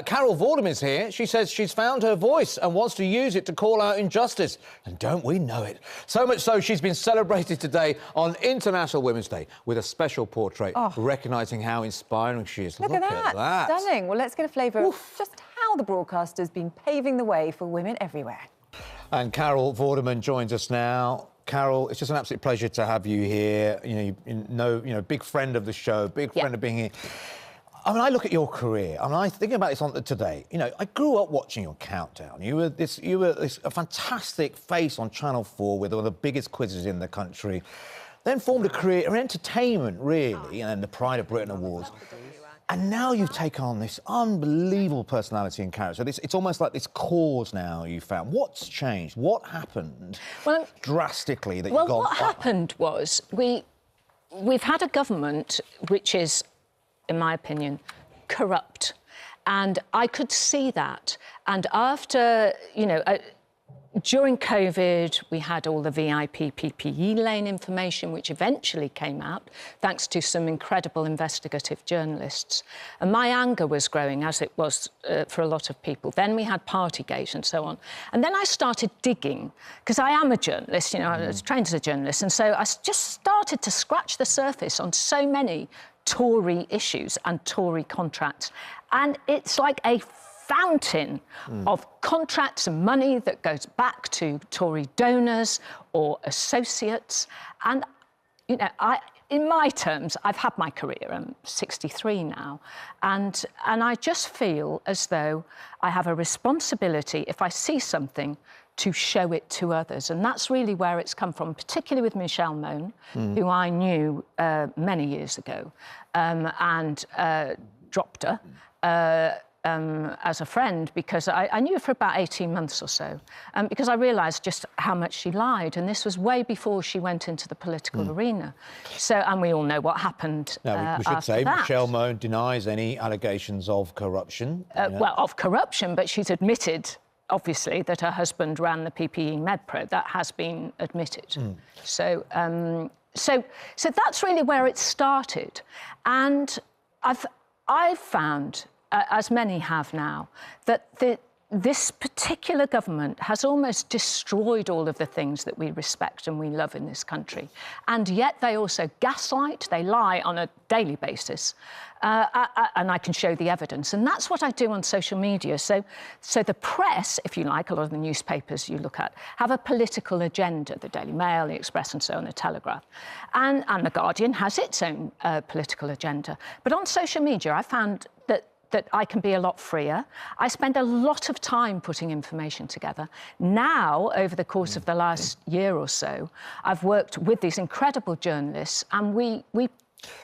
Carol Vorderman's here. She says she's found her voice and wants to use it to call out injustice. And don't we know it? So much so, she's been celebrated today on International Women's Day with a special portrait recognising how inspiring she is. Look at that. Stunning. Well, let's get a flavour of just how the broadcaster's been paving the way for women everywhere. And Carol Vorderman joins us now. Carol, it's just an absolute pleasure to have you here. You know, big friend of the show, big friend of being here. I mean, I look at your career, and I think about this on today. You know, I grew up watching your Countdown. You were a fantastic face on Channel 4 with one of the biggest quizzes in the country. Then formed a career in entertainment, really, and then the Pride of Britain Awards. And now you've taken on this unbelievable personality and character. It's almost like this cause now you found. What's changed? What happened drastically that you've gone... Well, what happened was we've had a government which is, in my opinion, corrupt. And I could see that. And after, you know, during COVID, we had all the VIP PPE lane information, which eventually came out, thanks to some incredible investigative journalists. And my anger was growing, as it was for a lot of people. Then we had Partygate and so on. And then I started digging, because I am a journalist, you know, I was trained as a journalist, and so I just started to scratch the surface on so many Tory issues and Tory contracts. And it's like a fountain of contracts and money that goes back to Tory donors or associates. And, you know, in my terms, I've had my career. I'm 63 now. And I just feel as though I have a responsibility, if I see something, to show it to others. And that's really where it's come from, particularly with Michelle Mone, who I knew many years ago, and dropped her as a friend, because I knew her for about 18 months or so, because I realised just how much she lied, and this was way before she went into the political arena. So, and we all know what happened now, we should say that Michelle Mone denies any allegations of corruption. Well, of corruption, but she's admitted, obviously, that her husband ran the PPE MedPro. That has been admitted. So that's really where it started. And I've found, as many have now, that this particular government has almost destroyed all of the things that we respect and we love in this country. And yet they also gaslight, they lie on a daily basis. And I can show the evidence. And that's what I do on social media. So the press, if you like, a lot of the newspapers you look at, have a political agenda. The Daily Mail, the Express and so on, the Telegraph. And the Guardian has its own political agenda. But on social media, I found that I can be a lot freer. I spend a lot of time putting information together. Now, over the course of the last year or so, I've worked with these incredible journalists, and we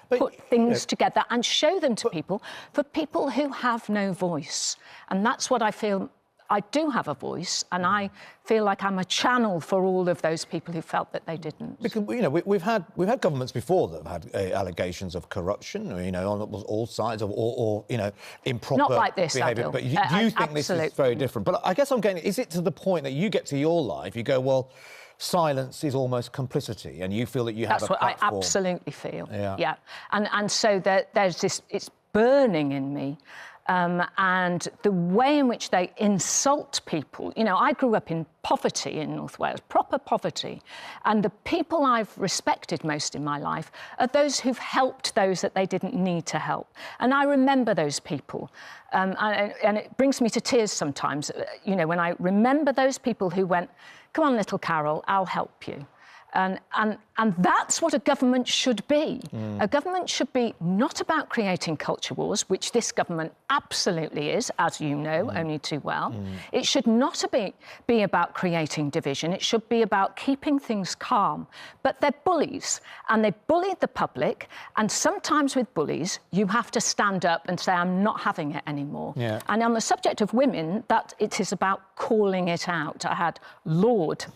put things together and show them to people, for people who have no voice. And that's what I feel. I do have a voice, and I feel like I'm a channel for all of those people who felt that they didn't. Because, you know, we've had governments before that have had allegations of corruption, you know, on all sides, or you know, improper Not like this, behaviour. But you think this is very different. But I guess I'm getting, is it to the point that you get to your life, you go, well, silence is almost complicity, and you feel that you have a platform? That's what I absolutely feel. Yeah. And so there's this, it's burning in me. And the way in which they insult people. You know, I grew up in poverty in North Wales, proper poverty. And the people I've respected most in my life are those who've helped those that they didn't need to help. And I remember those people. And it brings me to tears sometimes, you know, when I remember those people who went, "Come on, little Carol, I'll help you." And that's what a government should be. A government should be not about creating culture wars, which this government absolutely is, as you know only too well. It should not be about creating division. It should be about keeping things calm. But they're bullies, and they bullied the public, and sometimes with bullies, you have to stand up and say, I'm not having it anymore. And on the subject of women, that it is about calling it out. I had Lord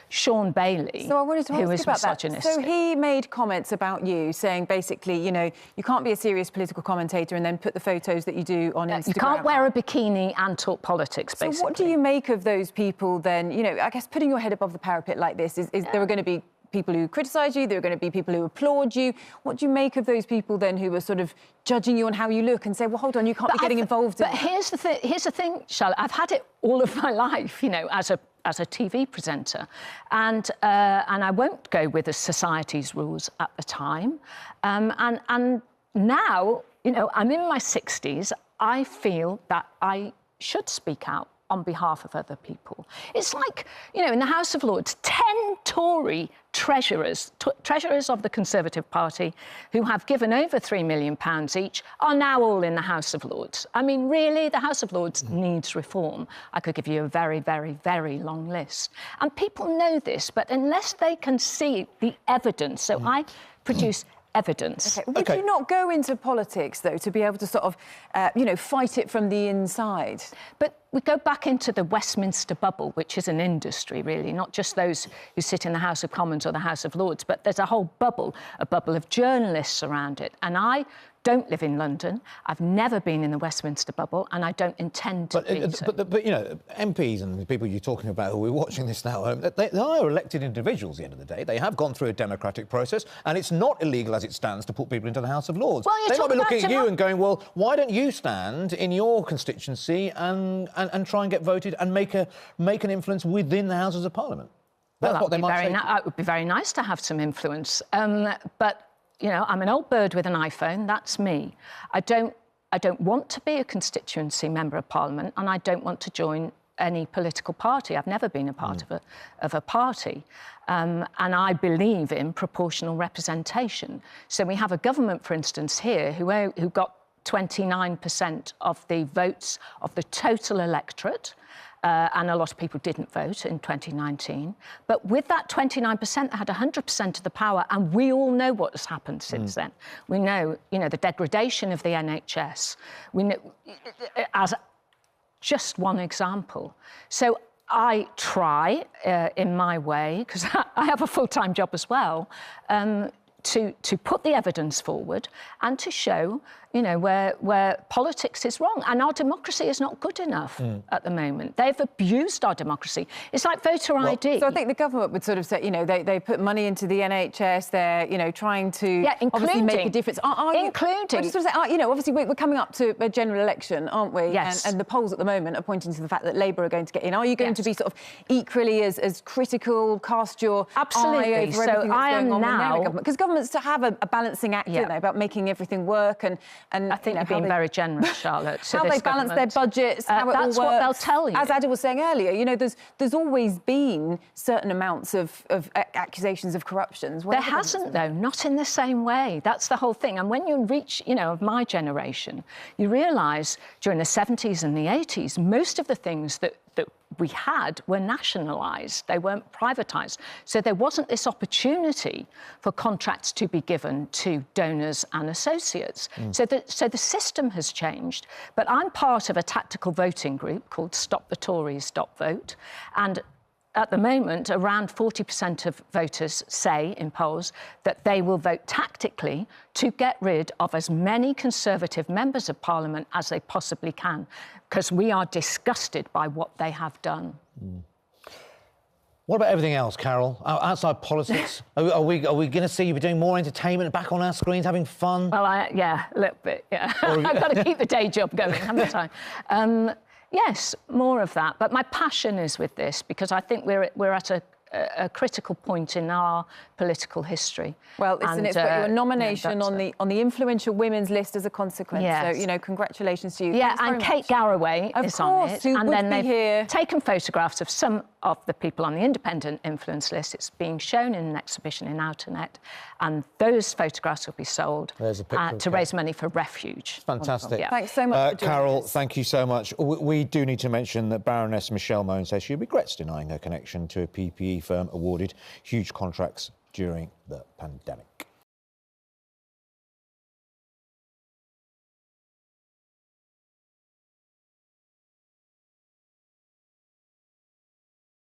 Sean Bailey, so I wanted to ask about misogynistic. That. So he made comments about you saying, basically, you know, you can't be a serious political commentator and then put the photos that you do on Instagram. You can't wear a bikini and talk politics, basically. So what do you make of those people then? You know, I guess putting your head above the parapet like this, is there going to be people who criticise you, there are going to be people who applaud you. What do you make of those people then who are sort of judging you on how you look and say, well, hold on, you can't be getting involved in that? But here's the thing, Charlotte, I've had it all of my life, you know, as a TV presenter, and I won't go with the society's rules at the time, and now, you know, I'm in my 60s. I feel that I should speak out on behalf of other people. It's like, you know, in the House of Lords, 10 Tory treasurers of the Conservative Party who have given over £3 million each are now all in the House of Lords. I mean, really, the House of Lords needs reform. I could give you a very, very, very long list. And people know this, but unless they can see the evidence, so I produce evidence. Okay. Would you not go into politics, though, to be able to sort of, you know, fight it from the inside? But we go back into the Westminster bubble, which is an industry, really, not just those who sit in the House of Commons or the House of Lords, but there's a whole bubble, a bubble of journalists around it. And I don't live in London. I've never been in the Westminster bubble, and I don't intend to be. But, you know, MPs and the people you're talking about who are watching this now, they are elected individuals at the end of the day. They have gone through a democratic process, and it's not illegal as it stands to put people into the House of Lords. Well, they might be looking at you and going, well, why don't you stand in your constituency and try and get voted and make an influence within the Houses of Parliament? That's what they might say. It would be very nice to have some influence, but you know, I'm an old bird with an iPhone. That's me. I don't want to be a constituency member of Parliament, and I don't want to join any political party. I've never been a part of a party, and I believe in proportional representation. So we have a government, for instance, here who got 29% of the votes of the total electorate. And a lot of people didn't vote in 2019. But with that 29%, they had 100% of the power, and we all know what has happened since then. We know, you know, the degradation of the NHS. We know, as just one example. So I try, in my way, because I have a full-time job as well, to put the evidence forward and to show, you know, where politics is wrong. And our democracy is not good enough at the moment. They've abused our democracy. It's like voter ID. So I think the government would sort of say, you know, they put money into the NHS. They're, you know, trying to obviously make a difference. Including. I just sort of say, you know, obviously we're coming up to a general election, aren't we? Yes. And the polls at the moment are pointing to the fact that Labour are going to get in. Are you going to be sort of equally as critical, cast your eye over everything that's going on now? Because governments to have a balancing act, you know, about making everything work and I think they're being very generous, Charlotte. How they balance their budgets, how it all works. That's what they'll tell you. As Ada was saying earlier, you know, there's always been certain amounts of accusations of corruption. There hasn't, though, not in the same way. That's the whole thing. And when you reach, you know, of my generation, you realise during the 70s and the 80s, most of the things that we had were nationalised. They weren't privatised. So there wasn't this opportunity for contracts to be given to donors and associates. So the system has changed. But I'm part of a tactical voting group called StopTheTories.vote. And at the moment, around 40% of voters say in polls that they will vote tactically to get rid of as many Conservative members of Parliament as they possibly can, because we are disgusted by what they have done. What about everything else, Carol? Outside politics, are we going to see you doing more entertainment back on our screens, having fun? Well, yeah, a little bit, yeah. I've got to keep the day job going, haven't I? Yes, more of that. But my passion is with this because I think we're at a critical point in our political history. Well, listen, it's got your nomination on the influential women's list as a consequence. Yes. So, you know, congratulations to you. Yeah, and Kate Garraway is on it. And then they've taken photographs of some of the people on the independent influence list. It's being shown in an exhibition in Outernet, and those photographs will be sold to raise money for refuge. Fantastic. Yeah. Thanks so much for joining Carol, us. thank you so much. We do need to mention that Baroness Michelle Mone says she regrets denying her connection to a PPE firm awarded huge contracts during the pandemic.